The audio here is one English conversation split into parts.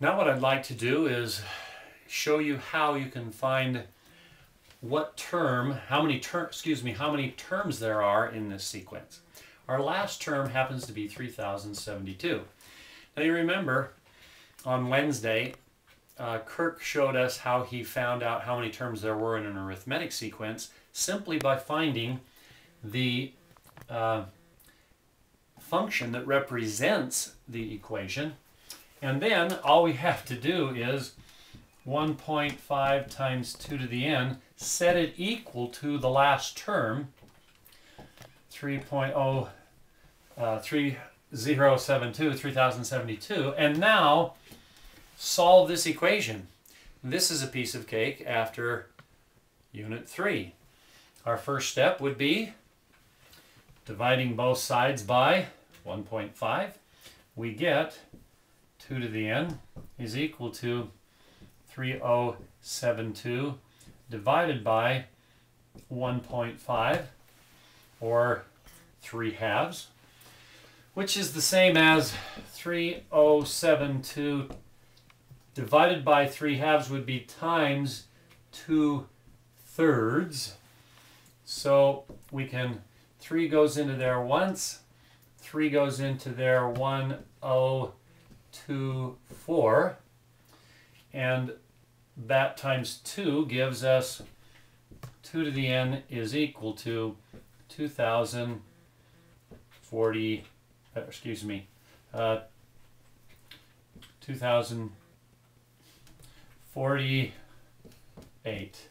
Now what I'd like to do is show you how you can find how many terms there are in this sequence. Our last term happens to be 3072. Now you remember on Wednesday, Kirk showed us how he found out how many terms there were in an arithmetic sequence simply by finding the function that represents the equation. And then all we have to do is 1.5 times 2 to the n, set it equal to the last term, 3072, and now solve this equation. This is a piece of cake after Unit 3. Our first step would be dividing both sides by 1.5. We get 2 to the n is equal to 3072 divided by 1.5, or 3/2, which is the same as 3072 divided by 3/2 would be times 2/3. So we can, 3 goes into there once, 3 goes into there 1024, and that times 2 gives us 2 to the n is equal to 2048.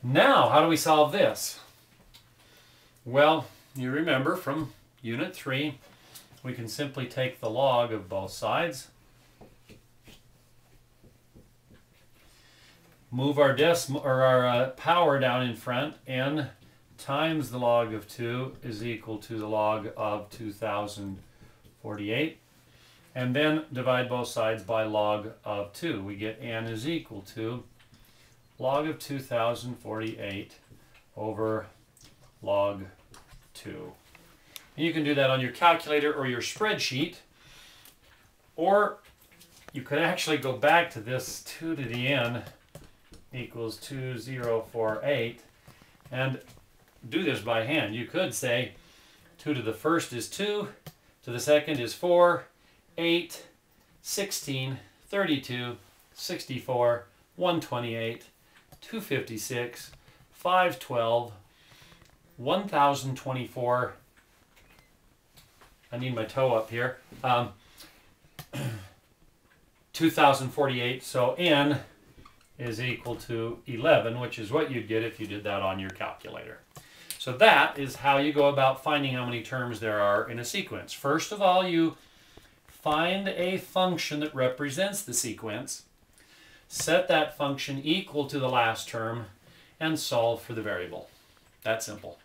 Now, how do we solve this? Well, you remember from Unit 3, we can simply take the log of both sides, move our power down in front, n times the log of 2 is equal to the log of 2048, and then divide both sides by log of 2. We get n is equal to log of 2048 over log 2. And you can do that on your calculator or your spreadsheet, or you could actually go back to this 2 to the n equals 2048 and do this by hand. You could say 2 to the first is 2, to the second is 4, 8, 16, 32, 64, 128, 256, 512, 1024. I need my toe up here. 2048, so n is equal to 11, which is what you'd get if you did that on your calculator. So that is how you go about finding how many terms there are in a sequence. First of all, you find a function that represents the sequence, set that function equal to the last term, and solve for the variable. That simple.